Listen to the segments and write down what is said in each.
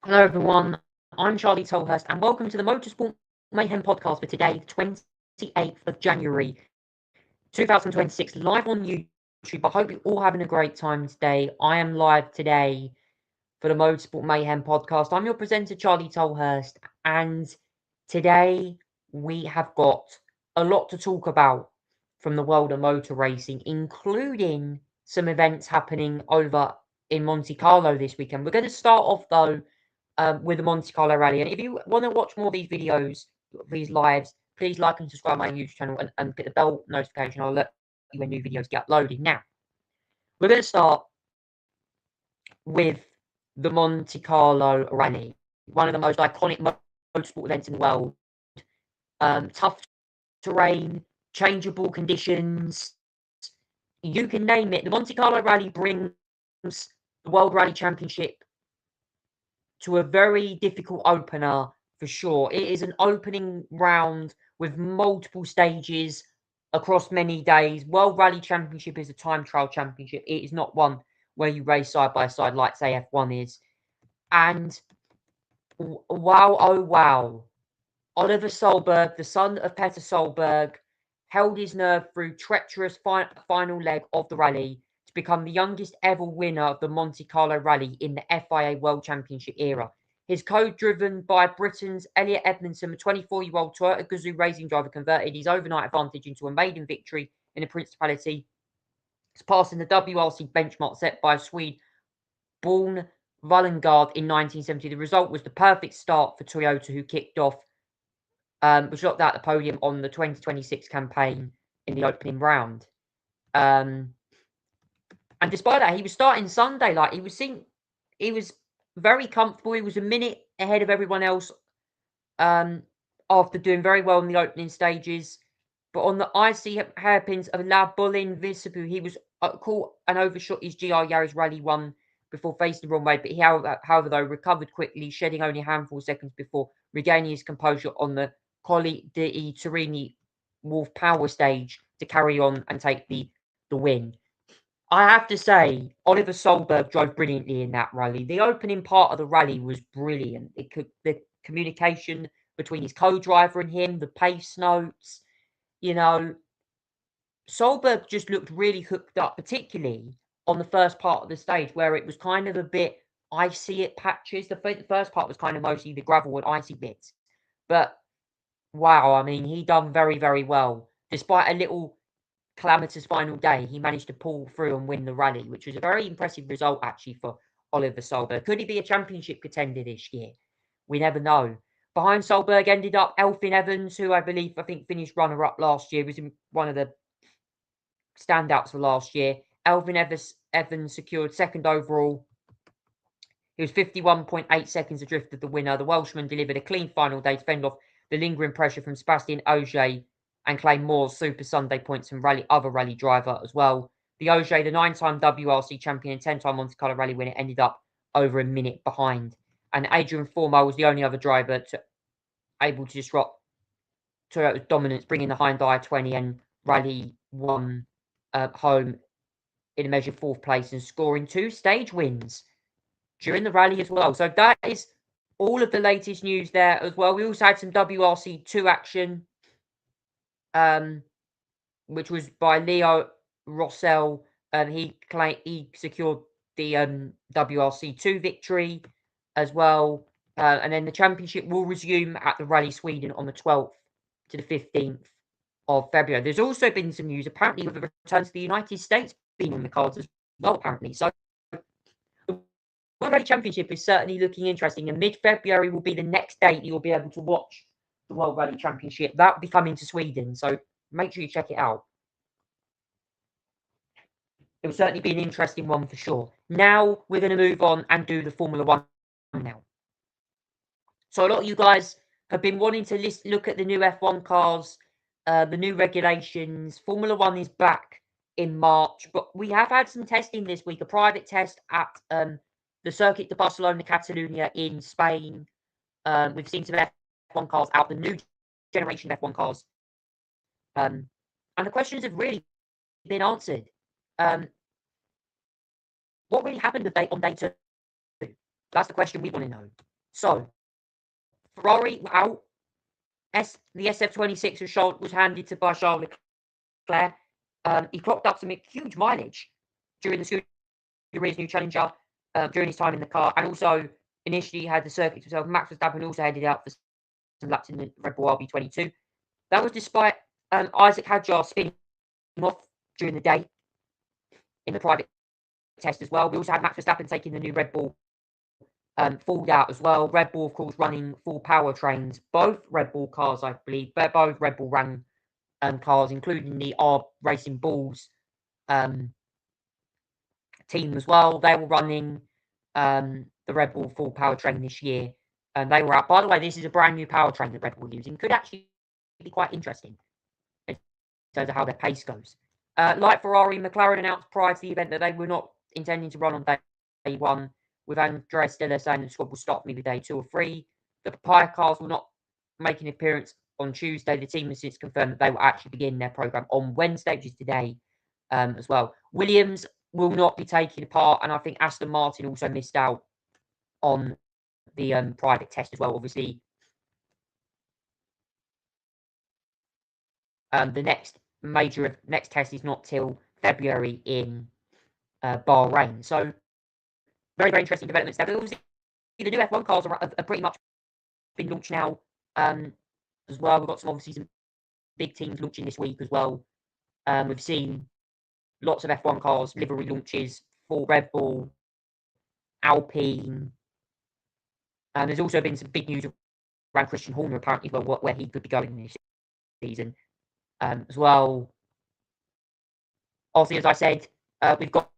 Hello, everyone. I'm Charlie Tolhurst, and welcome to the Motorsport Mayhem podcast for today, 28th of January, 2026, live on YouTube. I hope you're all having a great time today. I am live today for the Motorsport Mayhem podcast. I'm your presenter, Charlie Tolhurst, and today we have got a lot to talk about from the world of motor racing, including some events happening over in Monte Carlo this weekend. We're going to start off, though, with the Monte Carlo Rally. And if you want to watch more of these videos, these lives, please like and subscribe my YouTube channel and get the bell notification. I'll let you when new videos get uploaded. Now, we're going to start with the Monte Carlo Rally, one of the most iconic motorsport events in the world. Tough terrain, changeable conditions, you can name it. The Monte Carlo Rally brings the World Rally Championship to a very difficult opener for sure. It is an opening round with multiple stages across many days. World Rally Championship is a time trial championship. It is not one where you race side by side like, say, F1 is. And wow, oh wow, Oliver Solberg, the son of Peter Solberg, held his nerve through treacherous final leg of the rally to become the youngest ever winner of the Monte Carlo Rally in the FIA World Championship era. His code, driven by Britain's Elliot Edmondson, a 24-year-old Toyota Gazoo racing driver, converted his overnight advantage into a maiden victory in the Principality, passing the WRC benchmark set by Swede Born Vallengard in 1970. The result was the perfect start for Toyota, who kicked off was dropped out the podium on the 2026 campaign in the opening round. And despite that, he was starting Sunday. Like, he was very comfortable. He was a minute ahead of everyone else after doing very well in the opening stages. But on the icy hairpins of La Bollin Visipu, he was caught and overshot his GR Yaris Rally 1 before facing the wrong way. But he, however, though, recovered quickly, shedding only a handful of seconds before regaining his composure on the Colli dei Turini Wolf Power stage to carry on and take the win. I have to say, Oliver Solberg drove brilliantly in that rally. The opening part of the rally was brilliant. The communication between his co-driver and him, the pace notes, Solberg just looked really hooked up, particularly on the first part of the stage where it was kind of a bit icy at patches. The first part was kind of mostly the gravel and icy bits. But wow, I mean, he done very, very well. Despite a little calamitous final day, he managed to pull through and win the rally, which was a very impressive result, actually, for Oliver Solberg. Could he be a championship contender this year? We never know. Behind Solberg ended up Elfyn Evans, who I think finished runner-up last year, was one of the standouts for last year. Elfyn Evans secured second overall. He was 51.8 seconds adrift of the winner. The Welshman delivered a clean final day to fend off the lingering pressure from Sebastian Ogier and claim more Super Sunday points from other rally driver as well. The Ogier, the 9-time WRC champion and 10-time Monte Carlo rally winner, ended up over a minute behind. And Adrian Formal was the only other driver able to disrupt Toyota's dominance, bringing the Hyundai i20 and Rally 1 home in a measured fourth place and scoring 2 stage wins during the rally as well. So that is all of the latest news there as well. We also had some WRC2 action, which was by Leo Rossell. He secured the WRC2 victory as well. And then the championship will resume at the Rally Sweden on the 12th to the 15th of February. There's also been some news, apparently, with the return to the United States being on the cards as well, apparently. So the World Rally Championship is certainly looking interesting, and mid-February will be the next date you'll be able to watch the World Rally Championship. That will be coming to Sweden, so make sure you check it out. It will certainly be an interesting one for sure. Now we're going to move on and do the Formula One now. So a lot of you guys have been wanting to look at the new F1 cars, the new regulations. Formula One is back in March, but we have had some testing this week, a private test at the Circuit de Barcelona Catalunya in Spain. We've seen some F1 cars out, the new generation of F1 cars. And the questions have really been answered. What really happened on day 2? That's the question we want to know. So, Ferrari were out. The SF26 was handed to by Charles Leclerc. He clocked up some huge mileage during the Scuderia New Challenger, during his time in the car, and also initially had the circuit to himself. Max Verstappen also headed out for some laps in the Red Bull RB22. That was despite Isaac Hadjar spinning off during the day in the private test as well. We also had Max Verstappen taking the new Red Bull falled out as well. Red Bull, of course, running full powertrains. Both Red Bull cars, I believe, both Red Bull ran cars, including the R Racing Bulls team as well. They were running the Red Bull full powertrain this year, and they were out. By the way, this is a brand new powertrain that Red Bull are using. Could actually be quite interesting in terms of how their pace goes. Like Ferrari, McLaren announced prior to the event that they were not intending to run on day one, with Andrea Stella saying the squad will start maybe day 2 or 3. The Papaya cars will not make an appearance on Tuesday. The team has since confirmed that they will actually begin their program on Wednesday, which is today, as well. Williams will not be taking part, and I think Aston Martin also missed out on the private test as well. Obviously, the next test is not till February in Bahrain. So very, very interesting developments there. But obviously, the new F1 cars are pretty much been launched now as well. We've got some big teams launching this week as well. We've seen lots of F1 cars, livery launches for Red Bull, Alpine. And there's also been some big news around Christian Horner, apparently, where he could be going this season as well. Obviously, as I said, we've got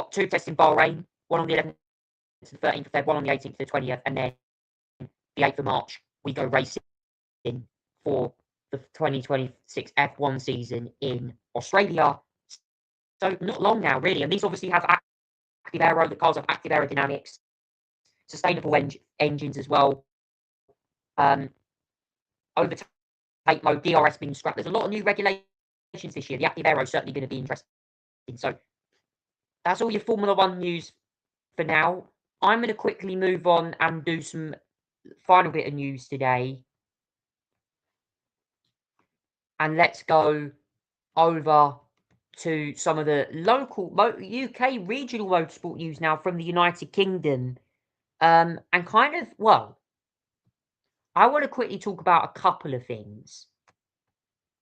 2 tests in Bahrain, one on the 11th to the 13th of Feb, one on the 18th to the 20th, and then the 8th of March, we go racing for the 2026 F1 season in Australia. So not long now, really. And these obviously have active aero. The cars have active aerodynamics, sustainable engines as well. Overtake mode, DRS being scrapped. There's a lot of new regulations this year. The active aero is certainly going to be interesting. So that's all your Formula One news for now. I'm going to quickly move on and do some final bit of news today. And let's go over to some of the local UK regional motorsport news now from the United Kingdom. And kind of, well, I want to quickly talk about a couple of things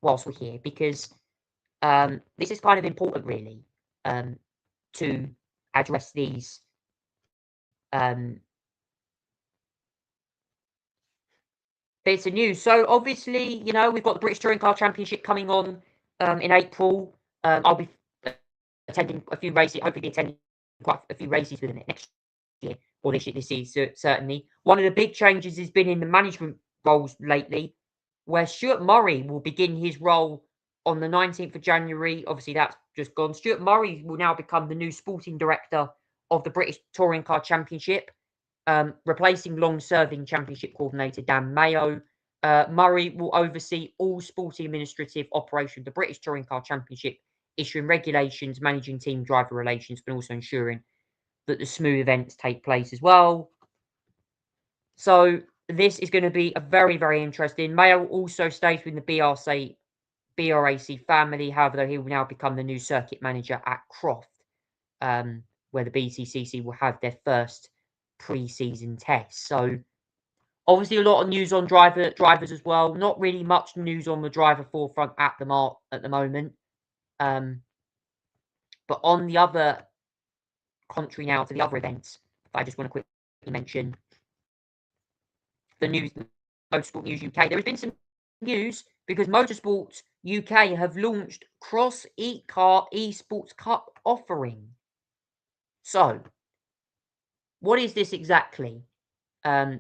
whilst we're here, because this is kind of important, really, to address these bits of news. So obviously, you know, we've got the British Touring Car Championship coming on in April. I'll be attending a few races, hopefully attending quite a few races within it next year, or this year, certainly. One of the big changes has been in the management roles lately, where Stuart Murray will begin his role on the 19th of January. Obviously, that's just gone. Stuart Murray will now become the new sporting director of the British Touring Car Championship, replacing long-serving championship coordinator Dan Mayo. Murray will oversee all sporting administrative operation of the British Touring Car Championship, issuing regulations, managing team driver relations, but also ensuring that the smooth events take place as well. So this is going to be a very, very interesting. Mayo also stays with the BRAC family. However, he will now become the new circuit manager at Croft, where the BCCC will have their first pre-season test. So obviously a lot of news on drivers as well. Not really much news on the driver forefront at the moment. But on the other contrary now to the other events, I just want to quickly mention the news, Motorsport News UK. There has been some news because Motorsport UK have launched Cross Car Esports Cup offering. So, what is this exactly? To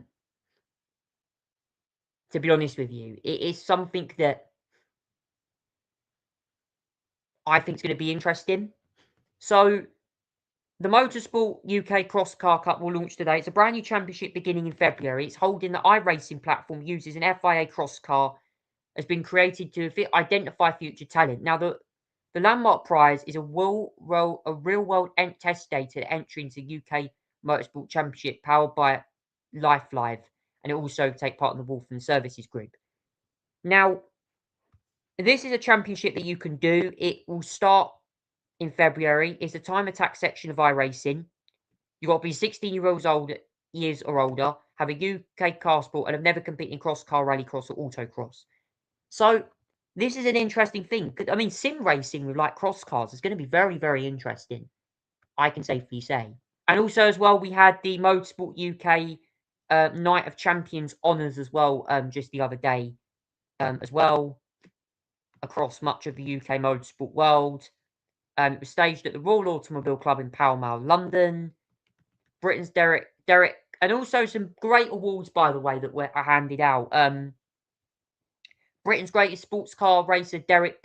be honest with you, it is something that I think is going to be interesting. So, the Motorsport UK Cross Car Cup will launch today. It's a brand new championship beginning in February. It's holding the iRacing platform, uses an FIA cross car, has been created to identify future talent. Now, the landmark prize is a real-world test data entry into the UK Motorsport Championship, powered by Life Live, and it also take part in the Wolfen Services Group. Now, this is a championship that you can do. It will start in February. It's a time attack section of iRacing. You've got to be 16 years or older, have a UK car sport, and have never competed in cross car, rallycross, or autocross. So this is an interesting thing. I mean, sim racing with like cross cars is going to be very, very interesting, I can safely say. And also as well, we had the Motorsport UK Night of Champions honours as well just the other day as well across much of the UK motorsport world. It was staged at the Royal Automobile Club in Pall Mall, London. Britain's Derek, and also some great awards, by the way, that were handed out. Britain's greatest sports car racer, Derek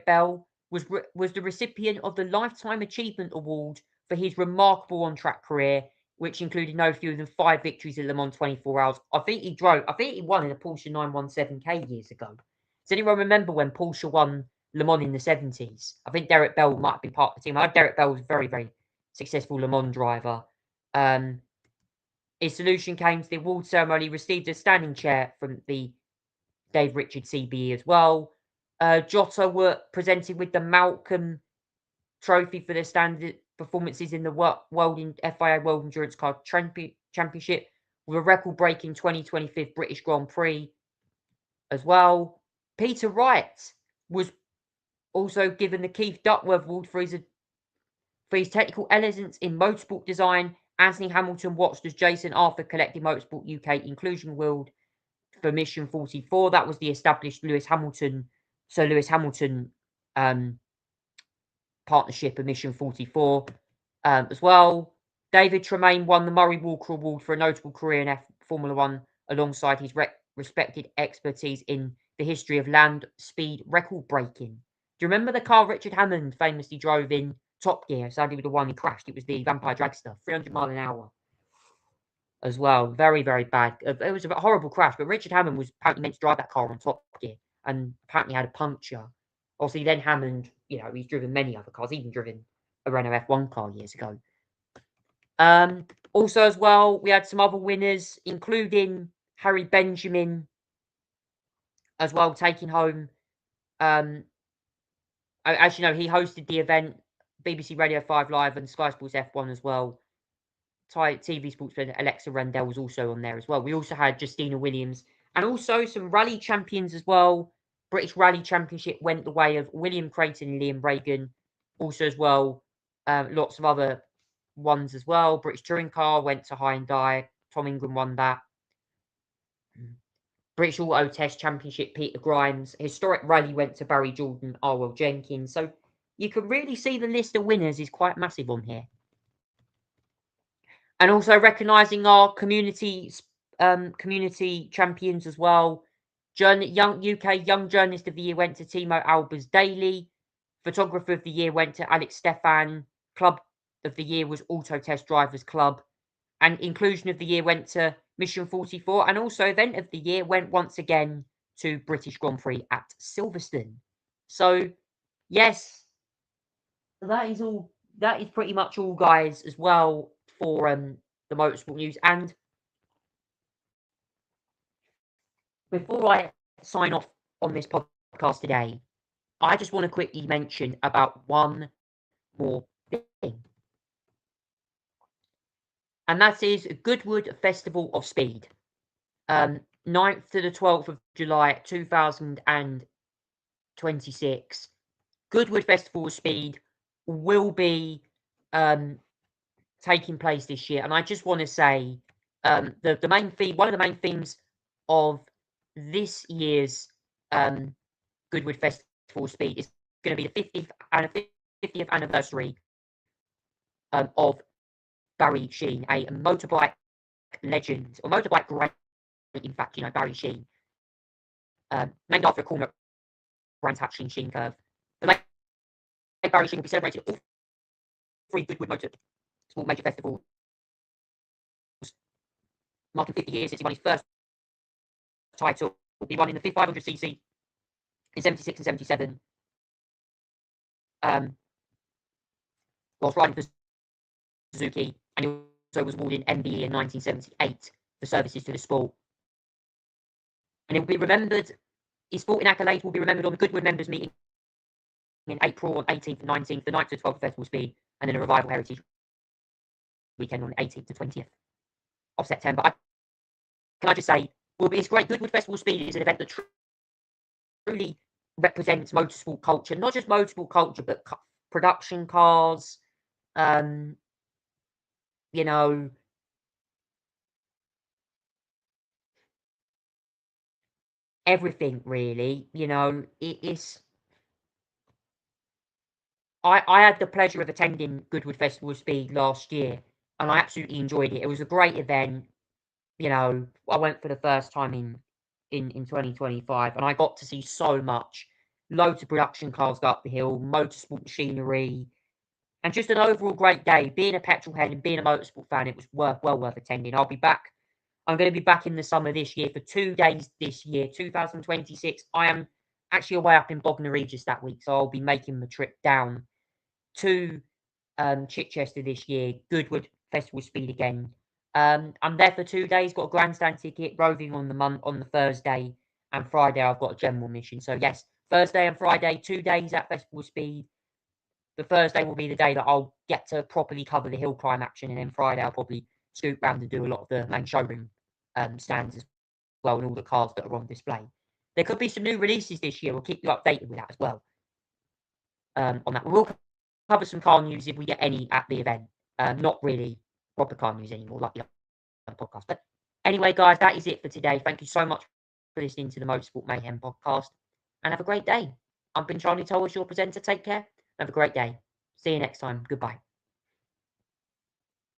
Bell, was the recipient of the Lifetime Achievement Award for his remarkable on-track career, which included no fewer than 5 victories at Le Mans 24 Hours. I think he won in a Porsche 917K years ago. Does anyone remember when Porsche won Le Mans in the 70s? I think Derek Bell might have been part of the team. I know Derek Bell was a very, very successful Le Mans driver. His solution came to the award ceremony, received a standing chair from the Dave Richard CBE as well. Jota were presented with the Malcolm Trophy for their standard performances in the FIA World Endurance Car Championship, with a record-breaking 2025 British Grand Prix as well. Peter Wright was also given the Keith Duckworth Award for his technical excellence in motorsport design. Anthony Hamilton watched as Jason Arthur collected Motorsport UK Inclusion Award for Mission 44. That was the established Sir Lewis Hamilton partnership of Mission 44 as well. David Tremaine won the Murray Walker Award for a notable career in Formula One alongside his respected expertise in the history of land speed record breaking. Do you remember the car Richard Hammond famously drove in Top Gear? Sadly, with the one he crashed. It was the Vampire Dragster, 300 miles an hour as well. Very, very bad. It was a horrible crash, but Richard Hammond was apparently meant to drive that car on Top Gear and apparently had a puncture. Obviously, then Hammond, he's driven many other cars, even driven a Renault F1 car years ago. Also, as well, we had some other winners, including Harry Benjamin as well, taking home. As you know, he hosted the event, BBC Radio 5 Live and Sky Sports F1 as well. TV sportsman Alexa Randell was also on there as well. We also had Justina Williams and also some rally champions as well. British Rally Championship went the way of William Creighton and Liam Reagan. Also as well, lots of other ones as well. British Touring Car went to Hyundai. Tom Ingram won that. British Auto Test Championship, Peter Grimes. Historic Rally went to Barry Jordan, Arwell Jenkins. So you can really see the list of winners is quite massive on here. And also recognising our community champions as well. UK Young Journalist of the Year went to Timo Albers Daly. Photographer of the Year went to Alex Stefan. Club of the Year was Auto Test Drivers Club. And Inclusion of the Year went to Mission 44. And also Event of the Year went once again to British Grand Prix at Silverstone. So, yes, that is pretty much all, guys, as well, for the motorsport news. And before I sign off on this podcast today, I just want to quickly mention about one more thing. And that is Goodwood Festival of Speed. 9th to the 12th of July 2026. Goodwood Festival of Speed will be taking place this year. And I just want to say the main theme, one of the main themes of this year's Goodwood Festival of Speed is going to be the 50th anniversary of Barry Sheen, a motorbike legend, or motorbike great, in fact, Barry Sheen. Named after a corner Brands Hatch Sheen curve. The late Barry Sheen will be celebrated at all 3 Goodwood Motorsport major festivals, marking 50 years since he won his first title. He won in the 500cc in 76 and 77. Whilst riding for Suzuki, and he also was awarded MBE in 1978 the services to the sport. And it will be remembered, his sporting accolades will be remembered on the Goodwood Members Meeting in April on 18th and 19th, the 9th to 12th Festival Speed, and then a Revival Heritage Weekend on the 18th to 20th of September. Can I just say, it's great. Goodwood Festival Speed is an event that truly represents motorsport culture, not just motorsport culture, but production cars, you know, everything really. You know, it's. I had the pleasure of attending Goodwood Festival Speed last year, and I absolutely enjoyed it. It was a great event. You know, I went for the first time in 2025, and I got to see so much. Loads of production cars go up the hill, motorsport machinery, and just an overall great day. Being a petrol head and being a motorsport fan, it was well worth attending. I'll be back. I'm going to be back in the summer this year for 2 days this year, 2026. I am actually away up in Bognor Regis that week, so I'll be making the trip down to Chichester this year. Goodwood Festival Speed again. I'm there for 2 days. Got a grandstand ticket. Roving on the Thursday and Friday. I've got a general mission. So yes, Thursday and Friday, 2 days at Festival Speed. The Thursday will be the day that I'll get to properly cover the hill climb action, and then Friday I'll probably scoot round and do a lot of the main showroom stands as well, and all the cars that are on display. There could be some new releases this year. We'll keep you updated with that as well. On that, we will cover some car news if we get any at the event. Not really proper car news anymore, like the other podcast. But anyway, guys, that is it for today. Thank you so much for listening to the Motorsport Mayhem podcast, and have a great day. I've been Charlie Towers, your presenter. Take care. Have a great day. See you next time. Goodbye.